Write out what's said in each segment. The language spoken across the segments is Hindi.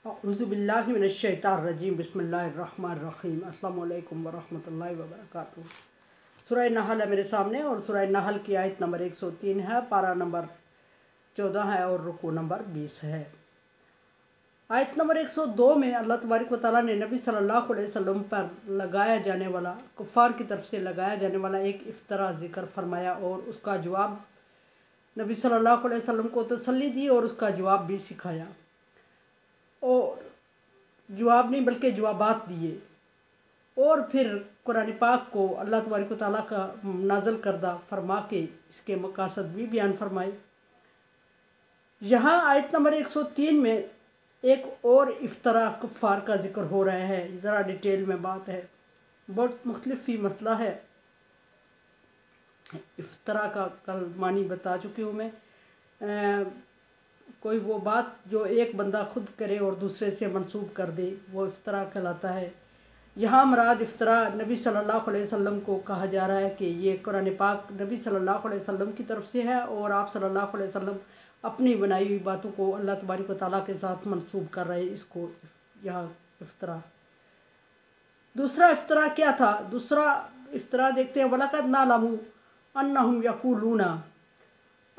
औज़ुबिल्लाहि मिनश्शैतानिर्रजीम बिस्मिल्लाहिर्रहमानिर्रहीम अस्सलामु अलैकुम वरहमतुल्लाहि वबरकातुहू। सूरह नहल है मेरे सामने और सूरह नहल की आयत नंबर 103 है, पारा नंबर 14 है और रुकू नंबर 20 है। आयत नंबर 102 में अल्लाह तबारक व तआला ने नबी सल्लल्लाहु अलैहि वसल्लम पर लगाया जाने वाला, कुफ़ार की तरफ से लगाया जाने वाला एक इफ्तरा ज़िक्र फरमाया और उसका जवाब नबी सल्लल्लाहु अलैहि वसल्लम को तसल्ली दी और उसका जवाब भी सिखाया। और जवाब नहीं बल्कि जवाबात दिए। और फिर कुरान पाक को अल्लाह तबारक व तआला का नाज़िल करदा फरमा के इसके मकासद भी बयान फरमाए। यहाँ आयत नंबर 103 में एक और इफ्तरा कुफ़ार का ज़िक्र हो रहा है। ज़रा डिटेल में बात है, बहुत मुख्तलिफ ही मसला है। इफ्तरा का कल मानी बता चुकी हूँ मैं। कोई वो बात जो एक बंदा खुद करे और दूसरे से मंसूब कर दे, वो इफ्तरा कहलाता है। यहाँ मुराद इफ्तरा नबी सल्लल्लाहु अलैहि वसल्लम को कहा जा रहा है कि ये कुरान पाक नबी सल्लल्लाहु अलैहि वसल्लम की तरफ से है और आप सल्लल्लाहु अलैहि वसल्लम अपनी बनाई हुई बातों को अल्लाह तबारक व तआला के साथ मंसूब कर रहे हैं। इसको यहाँ इफ्तरा। दूसरा इफ्तरा क्या था? दूसरा इफ्तरा देखते हैं, वलक़द नअलमु अन्नहुम यक़ूलूना।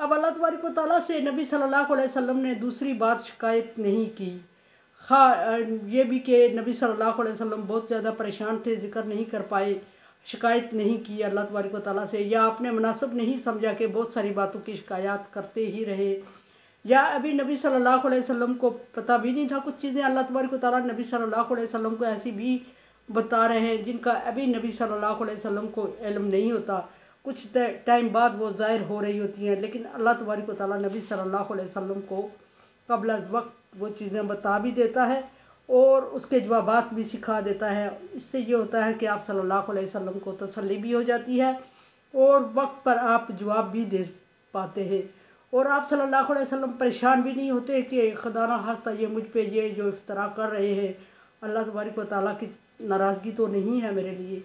अब अल्लाह तबारक व तआला से नबी सल्लल्लाहु अलैहि वसल्लम ने दूसरी बात शिकायत नहीं की। हाँ, ये भी कि नबी सल्लल्लाहु अलैहि वसल्लम बहुत ज़्यादा परेशान थे, जिक्र नहीं कर पाए, शिकायत नहीं की अल्लाह तबारक व तआला से, या आपने मुनासिब नहीं समझा कि बहुत सारी बातों की शिकायत करते ही रहे, या अभी नबी सल्लल्लाहु अलैहि वसल्लम को पता भी नहीं था कुछ चीज़ें। अल्लाह तबारक व तआला नबी सल्लल्लाहु अलैहि वसल्लम को ऐसी भी बता रहे हैं जिनका अभी नबी सल्लल्लाहु अलैहि वसल्लम को इल्म नहीं होता, कुछ टाइम बाद वो ज़ाहिर हो रही होती हैं। लेकिन अल्लाह तबारक व तआला नबी सल्लल्लाहु अलैहि वसल्लम को क़ब्ल अज़ वक्त वो चीज़ें बता भी देता है और उसके जवाबात भी सिखा देता है। इससे ये होता है कि आप सल्लल्लाहु अलैहि वसल्लम को तसल्ली भी हो जाती है और वक्त पर आप जवाब भी दे पाते हैं और आप सल्लल्लाहु अलैहि वसल्लम परेशान भी नहीं होते कि खुदा ना खास्ता ये मुझ पे ये जो इफ्तरा कर रहे हैं, अल्लाह तबारक व तआला की नाराज़गी तो नहीं है मेरे लिए।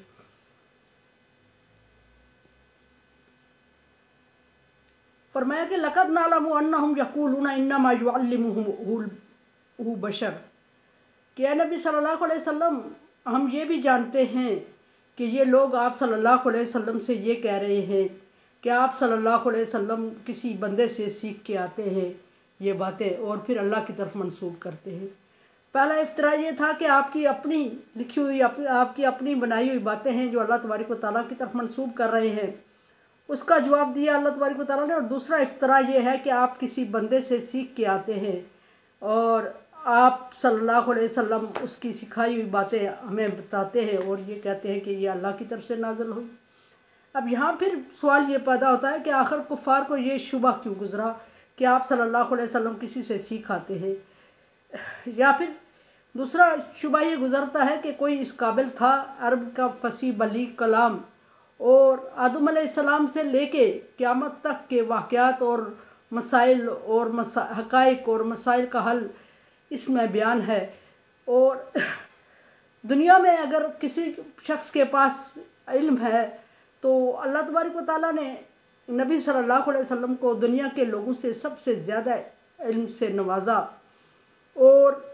फरमाया कि लक़द नअलमु अन्नहुम यक़ूलूना इन्नमा युअल्लिमुहु बशर, कि नबी सल्लल्लाहु अलैहि वसल्लम हम ये भी जानते हैं कि ये लोग आप सल्लल्लाहु अलैहि वसल्लम से ये कह रहे हैं कि आप सल्लल्लाहु अलैहि वसल्लम किसी बंदे से सीख के आते हैं ये बातें और फिर अल्लाह की तरफ मंसूब करते हैं। पहला इफ्तरा ये था कि आपकी अपनी लिखी हुई आपकी अपनी बनाई हुई बातें हैं जो अल्लाह तबारक व तआला की तरफ मंसूब कर रहे हैं, उसका जवाब दिया अल्लाह तबारक व तआला ने। और दूसरा इफ्तरा ये है कि आप किसी बंदे से सीख के आते हैं और आप सल्लल्लाहु अलैहि वसल्लम उसकी सिखाई हुई बातें हमें बताते हैं और ये कहते हैं कि ये अल्लाह की तरफ से नाज़िल हुई। अब यहाँ फिर सवाल ये पैदा होता है कि आखिर कुफ़ार को ये शुबा क्यों गुज़रा कि आप सल्लल्लाहु अलैहि वसल्लम किसी से सीख आते हैं। या फिर दूसरा शुबा ये गुज़रता है कि कोई इस काबिल था, अरब का फसी बलीग कलाम और आदम अलैहिस्सलाम से लेके क़यामत तक के वाक़यात और मसाइल और हक़ाइक़ और मसाइल का हल इसमें बयान है। और दुनिया में अगर किसी शख्स के पास इल्म है तो अल्लाह तबारक व तआला ने नबी सल्लल्लाहु अलैहि वसल्लम को दुनिया के लोगों से सबसे ज़्यादा इल्म से नवाजा और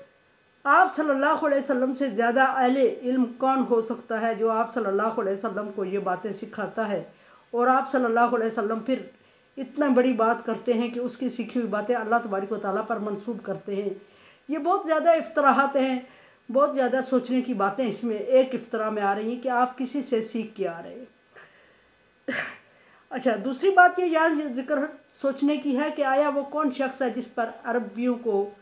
आप सल्लल्लाहु अलैहि वसल्लम से ज़्यादा अहले इल्म कौन हो सकता है जो आप सल्लल्लाहु अलैहि वसल्लम को ये बातें सिखाता है और आप सल्लल्लाहु अलैहि वसल्लम फिर इतना बड़ी बात करते हैं कि उसकी सीखी हुई बातें अल्लाह तबारक व तआला पर मंसूब करते हैं। ये बहुत ज़्यादा इफ्तराहात हैं, बहुत ज़्यादा सोचने की बातें इसमें एक इफ्तरा में आ रही हैं कि आप किसी से सीख के आ रहे हैं। अच्छा, दूसरी बात ये यहाँ जिक्र सोचने की है कि आया वो कौन शख्स है जिस पर अरबियों को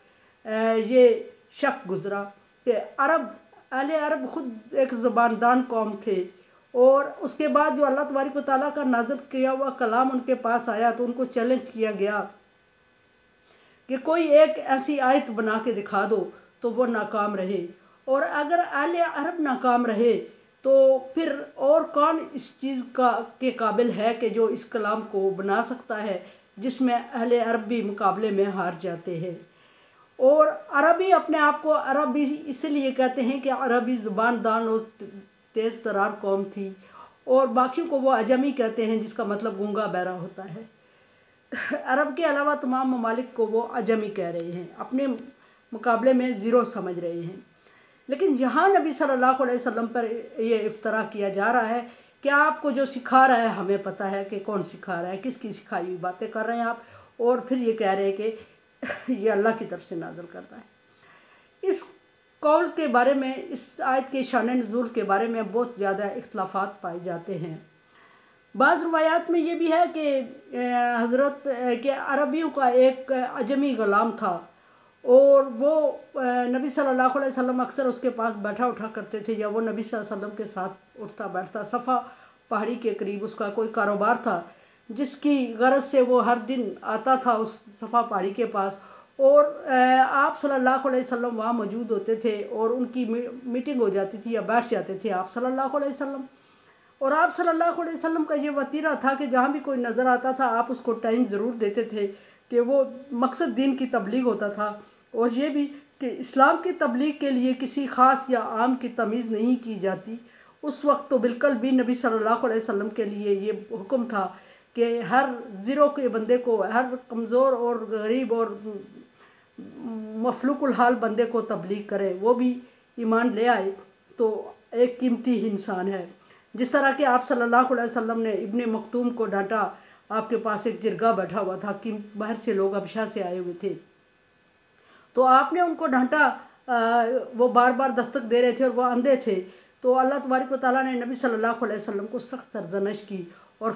ये शक गुज़रा कि अहले अरब ख़ुद एक ज़बानदान कौम थे और उसके बाद जो अल्लाह तबारक व तआला का नाज़िल किया हुआ कलाम उनके पास आया तो उनको चैलेंज किया गया कि कोई एक ऐसी आयत बना के दिखा दो तो वो नाकाम रहे। और अगर अहले अरब नाकाम रहे तो फिर और कौन इस चीज़ के काबिल है कि जो इस कलाम को बना सकता है जिसमें अहले अरब भी मुकाबले में हार जाते हैं। और अरबी अपने आप को अरबी इसलिए कहते हैं कि अरबी ज़ुबानदान और तेज़ तरार कौम थी और बाकियों को वो अजमी कहते हैं जिसका मतलब गूंगा बहरा होता है। अरब के अलावा तमाम ममालिक को वो अजमी कह रहे हैं, अपने मुकाबले में ज़ीरो समझ रहे हैं। लेकिन यहाँ नबी सल्लल्लाहु अलैहि वसल्लम पर ये इफ्तरा किया जा रहा है कि आपको जो सिखा रहा है हमें पता है कि कौन सिखा रहा है, किसकी सिखाई हुई बातें कर रहे हैं आप, और फिर ये कह रहे हैं कि ये अल्लाह की तरफ से नाज़िल करता है। इस कौल के बारे में, इस आयत के शान नुज़ूल के बारे में बहुत ज़्यादा इख्तिलाफ़ात पाए जाते हैं। बाज़ रवायात में ये भी है कि हज़रत के अरबियों का एक अजमी ग़ुलाम था और वो नबी सल्लल्लाहु अलैहि वसल्लम अक्सर उसके पास बैठा उठा करते थे, या वो नबी सल्लल्लाहु अलैहि वसल्लम के साथ उठता बैठता। सफ़ा पहाड़ी के करीब उसका कोई कारोबार था जिसकी गरज से वो हर दिन आता था उस सफ़ा पहाड़ी के पास, और आप सल्लल्लाहु अलैहि वसल्लम वहाँ मौजूद होते थे और उनकी मीटिंग हो जाती थी या बैठ जाते थे आप सल्लल्लाहु अलैहि वसल्लम। और आप सल्लल्लाहु अलैहि वसल्लम का ये वतीरा था कि जहाँ भी कोई नज़र आता था आप उसको टाइम ज़रूर देते थे, कि वो मकसद दीन की तबलीग होता था, और ये भी कि इस्लाम की तबलीग के लिए किसी ख़ास या आम की तमीज़ नहीं की जाती। उस वक्त तो बिल्कुल भी नबी सल्लल्लाहु अलैहि वसल्लम के लिए ये हुक्म था कि हर ज़ीरो के बंदे को, हर कमज़ोर और गरीब और मफलूकुल हाल बंदे को तबलीग करें, वो भी ईमान ले आए तो एक कीमती इंसान है। जिस तरह कि आप सल्लल्लाहु अलैहि वसल्लम ने इब्ने मक्तूम को डांटा, आपके पास एक जिरगा बैठा हुआ था कि बाहर से लोग हबशा से आए हुए थे, तो आपने उनको डांटा, वो बार बार दस्तक दे रहे थे और वह अंधे थे, तो अल्लाह तबारक व तआला ने नबी सल्लल्लाहु अलैहि वसल्लम को सख्त सरजनश की और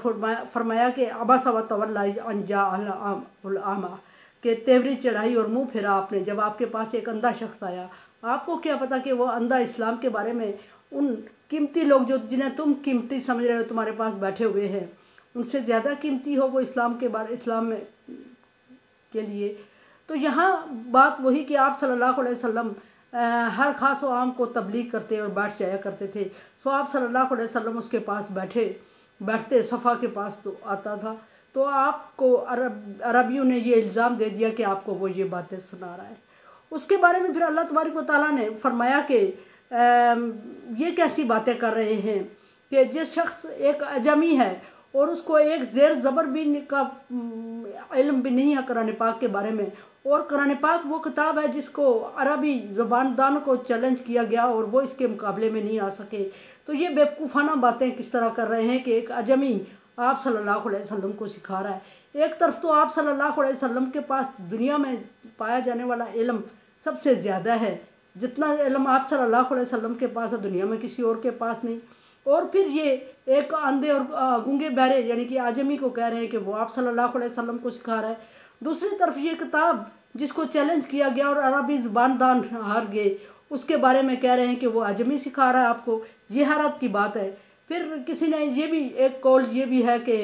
फरमाया कि अबसा व तवल्ला अन जाअल आमा, के तेवरी चढ़ाई और मुंह फिरा आपने जब आपके पास एक अंधा शख्स आया। आपको क्या पता कि वो अंधा इस्लाम के बारे में, उन कीमती लोग जो जिन्हें तुम कीमती समझ रहे हो तुम्हारे पास बैठे हुए हैं, उनसे ज़्यादा कीमती हो वो इस्लाम के बारे, इस्लाम में के लिए। तो यहाँ बात वही कि आप सल्लल्लाहु अलैहि वसल्लम हर ख़ास व आम को तबलीग करते और बैठ जाया करते थे। सो आप सल्लल्लाहु अलैहि वसल्लम उसके पास बैठते सफ़ा के पास तो आता था, तो आपको अरबियों ने ये इल्ज़ाम दे दिया कि आपको वो ये बातें सुना रहा है। उसके बारे में फिर अल्लाह तबारक व तआला ने फरमाया कि ये कैसी बातें कर रहे हैं कि जिस शख्स एक अजमी है और उसको एक ज़ेर ज़बर भी का इल्म भी नहीं है कुरान पाक के बारे में, और कुरान पाक वो किताब है जिसको अरबी ज़बानदानों को चैलेंज किया गया और वो इसके मुकाबले में नहीं आ सके। तो ये बेवकूफ़ाना बातें किस तरह कर रहे हैं कि एक अजमी आप सल्लल्लाहु अलैहि वसल्लम को सिखा रहा है। एक तरफ तो आप सल्लल्लाहु अलैहि वसल्लम के पास दुनिया में पाया जाने वाला इल्म सबसे ज़्यादा है, जितना इल्म आप सल्लल्लाहु अलैहि वसल्लम के पास है दुनिया में किसी और के पास नहीं, और फिर ये एक अंधे और गूंगे बहरे यानी कि आजमी को कह रहे हैं कि वो आप सल्लल्लाहु अलैहि वसल्लम को सिखा रहा है। दूसरी तरफ ये किताब जिसको चैलेंज किया गया और अरबी ज़बानदान हार गए, उसके बारे में कह रहे हैं कि वो आजमी सिखा रहा है आपको। ये हैरत की बात है। फिर किसी ने ये भी एक कौल ये भी है कि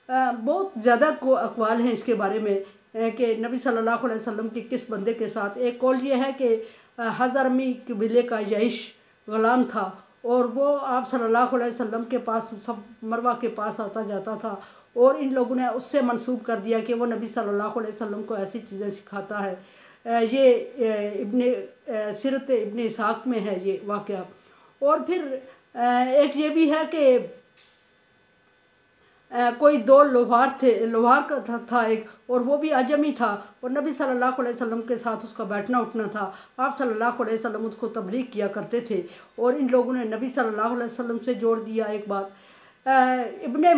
बहुत ज़्यादा अक़वाल हैं इसके बारे में कि नबी सल्लल्लाहु अलैहि वसल्लम की किस बंदे के साथ। एक कौल ये है कि हज़रमी कबीले का यईश ग़ुलाम था और वो आप सल्लल्लाहु अलैहि वसल्लम के पास सब मरवा के पास आता जाता था, और इन लोगों ने उससे मंसूब कर दिया कि वो नबी सल्लल्लाहु अलैहि वसल्लम को ऐसी चीज़ें सिखाता है। ये इब्ने सीरत इब्ने इसहाक़ में है ये वाक़या। और फिर एक ये भी है कि कोई दो लोहार का था एक, और वो भी अजमी था और नबी सल्लल्लाहु अलैहि वसल्लम के साथ उसका बैठना उठना था। आप सल्लल्लाहु अलैहि वसल्लम उसको तबलीग किया करते थे और इन लोगों ने नबी सल्लल्लाहु अलैहि वसल्लम से जोड़ दिया। एक बात इब्ने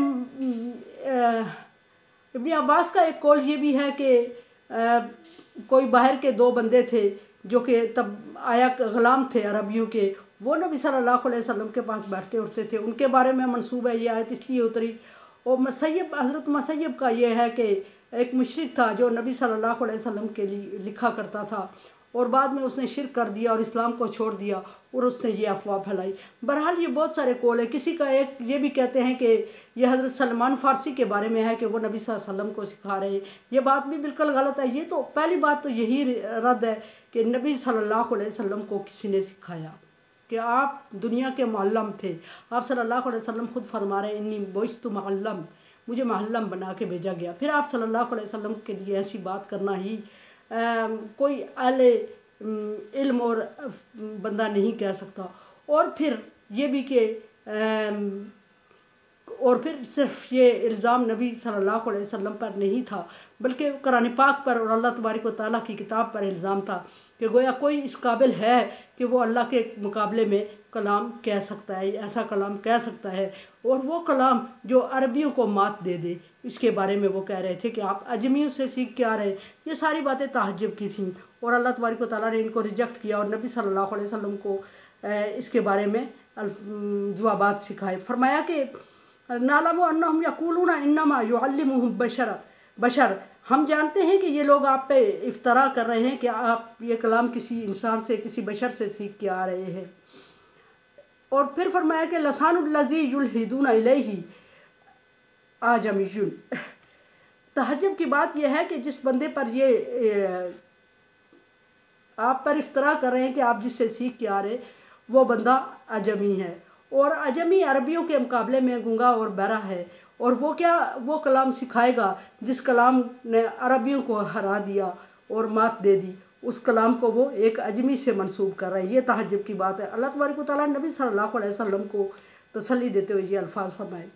अब्बास का एक कौल ये भी है कि कोई बाहर के दो बंदे थे जो कि तब आया ग़ुलाम थे अरबियों के, वो नबी सल्लल्लाहु अलैहि वसल्लम के पास बैठते उठते थे। उनके बारे में मंसूब है ये आयत इसलिए उतरी। और मसय्यब हज़रत मसय्यब का ये है कि एक मुशरिक था जो नबी सल्लल्लाहु अलैहि वसल्लम के लिए लिखा करता था और बाद में उसने शिरक कर दिया और इस्लाम को छोड़ दिया और उसने ये अफवाह फैलाई। बहरहाल ये बहुत सारे कौल है। किसी का एक ये भी कहते हैं कि ये हज़रत सलमान फ़ारसी के बारे में है कि वो नबी सल्लल्लाहु अलैहि वसल्लम को सिखा रहे हैं। ये बात भी बिल्कुल गलत है। ये तो पहली बात तो यही रद्द है कि नबी सल्लल्लाहु अलैहि वसल्लम को किसी ने सिखाया कि आप दुनिया के मुअल्लम थे। आप सल्लल्लाहु अलैहि वसल्लम खुद फरमा रहे हैं इन्नी बुइस्तु मुअल्लम, मुझे मुअल्लम बना के भेजा गया। फिर आप सल्लल्लाहु अलैहि वसल्लम के लिए ऐसी बात करना ही कोई अहले इल्म और बंदा नहीं कह सकता। और फिर ये भी कि और फिर सिर्फ ये इल्ज़ाम नबी सल्लल्लाहु अलैहि वसल्लम पर नहीं था बल्कि कुरान पाक पर और अल्लाह तबारक व तआला की किताब पर इल्ज़ाम था कि गोया कोई इस काबिल है कि वो अल्लाह के मुकाबले में कलाम कह सकता है, ऐसा कलाम कह सकता है, और वो कलाम जो अरबियों को मात दे दे। इसके बारे में वो कह रहे थे कि आप अजमियों से सीख के आ रहे हैं। ये सारी बातें तहज्जुब की थीं और अल्लाह तबारक व तआला ने इनको रिजेक्ट किया और नबी सल्लल्लाहु अलैहि वसल्लम को इसके बारे में जवाबात सिखाए। फरमाया कि नालमु अन्नहुम यक़ूलूना इन्नमा युअल्लिमुहुम बशर, हम जानते हैं कि ये लोग आप पे इफ्तरा कर रहे हैं कि आप ये कलाम किसी इंसान से, किसी बशर से सीख के आ रहे हैं। और फिर फरमाया कि लसानुल्लज़ी युल्हिदूना इलैहि आजमियुन। तहज्जुब की बात यह है कि जिस बंदे पर ये आप पर इफ्तरा कर रहे हैं कि आप जिससे सीख के आ रहे, वो बंदा अजमी है, और अजमी अरबियों के मुकाबले में गूंगा और बहरा है। और वो क्या, वो कलाम सिखाएगा जिस कलाम ने अरबियों को हरा दिया और मात दे दी, उस कलाम को वो एक अजमी से मंसूब कर रहा है। ये तहज्जुब की बात है। अल्लाह तबारक व तआला नबी सल्लल्लाहु अलैहि वसल्लम को तसल्ली देते हुए ये अल्फाज फरमाए।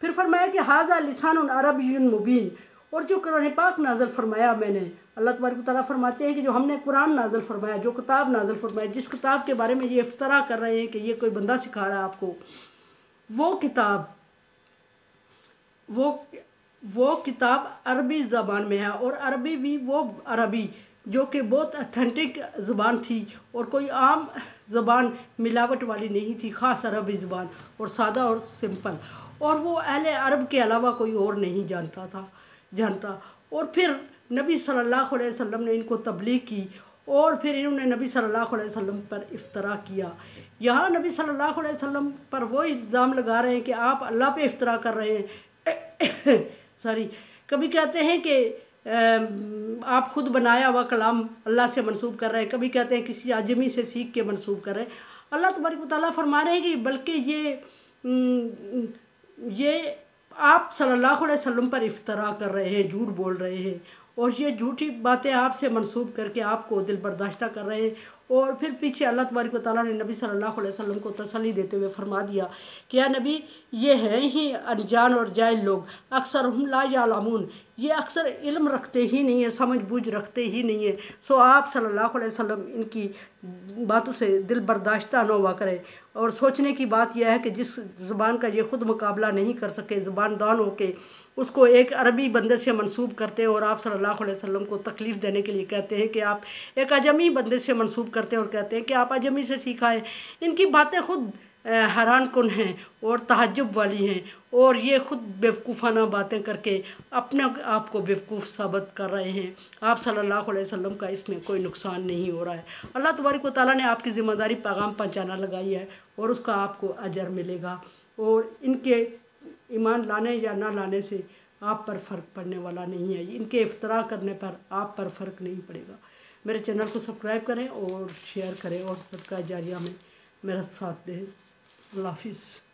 फिर फरमाया कि हाज़ा लिसानुन अरबियुन मुबीन। और जो कुरान पाक नाज़िल फरमाया मैंने, अल्लाह तबारक व तआला फरमाते हैं कि जो हमने कुरान नाज़िल फरमाया, जो किताब नाज़िल फरमाया, जिस किताब के बारे में ये इफ्तरा कर रहे हैं कि ये कोई बंदा सिखा रहा है आपको, वो किताब अरबी ज़बान में है। और अरबी भी वो अरबी जो कि बहुत अथेंटिक ज़बान थी और कोई आम ज़बान मिलावट वाली नहीं थी, ख़ास अरबी ज़बान, और सादा और सिंपल। और वो अहले अरब के अलावा कोई और नहीं जानता। और फिर नबी सल्लल्लाहु अलैहि वसल्लम ने इनको तबलीग की और फिर इन्होंने नबी सल्लल्लाहु अलैहि वसल्लम पर इफ्तरा किया। यहाँ नबी सल्लल्लाहु अलैहि वसल्लम पर वो इल्ज़ाम लगा रहे हैं कि आप अल्लाह पे इफ्तरा कर रहे हैं। सॉरी, कभी कहते हैं कि आप ख़ुद बनाया हुआ कलाम अल्लाह से मंसूब कर रहे हैं, कभी कहते हैं किसी आजमी से सीख के मंसूब कर रहे हैं। अल्लाह तबारक व तआला फरमा रहे हैं कि बल्कि ये आप सल्लल्लाहु अलैहि वसल्लम पर इफ्तरा कर रहे हैं, झूठ बोल रहे हैं, और ये झूठी बातें आपसे मंसूब करके आपको दिल बर्दाश्त कर रहे हैं। और फिर पीछे अल्लाह तबारक व तआला ने नबी सल्लल्लाहु अलैहि वसल्लम को तसल्ली देते हुए फरमा दिया कि या नबी, ये हैं ही अनजान और जाहिल लोग, अक्सर हम ला यालमून, ये अक्सर इल्म रखते ही नहीं है, समझ बूझ रखते ही नहीं है। सो आप सल्लल्लाहु अलैहि वसल्लम इनकी बातों से दिल बर्दाश्त न हुआ करें। और सोचने की बात यह है कि जिस ज़ुबान का ये ख़ुद मुकाबला नहीं कर सके, ज़ुबान दान हो के उसको एक अरबी बंदे से मंसूब करते हैं और आप सल्लल्लाहु अलैहि वसल्लम को तकलीफ़ देने के लिए कहते हैं कि आप एक अजमी बंदे से मंसूब करते हैं और कहते हैं कि आप अजमी से सीखा है। इनकी बातें ख़ुद हैरान कुन हैं और तहज्जुब वाली हैं, और ये ख़ुद बेवकूफ़ाना बातें करके अपने आप को बेवकूफ़ साबित कर रहे हैं। आप सल्लल्लाहु अलैहि वसल्लम का इसमें कोई नुकसान नहीं हो रहा है। अल्लाह तबारक व तआला ने आपकी ज़िम्मेदारी पैगाम पहुँचाना लगाई है और उसका आपको अजर मिलेगा। और इनके ईमान लाने या ना लाने से आप पर फ़र्क पड़ने वाला नहीं है, इनके इफ्तरा करने पर आप पर फ़र्क नहीं पड़ेगा। मेरे चैनल को सब्सक्राइब करें और शेयर करें और सदका जारिया में मेरा साथ दें। अल्लाह हाफ़िज़।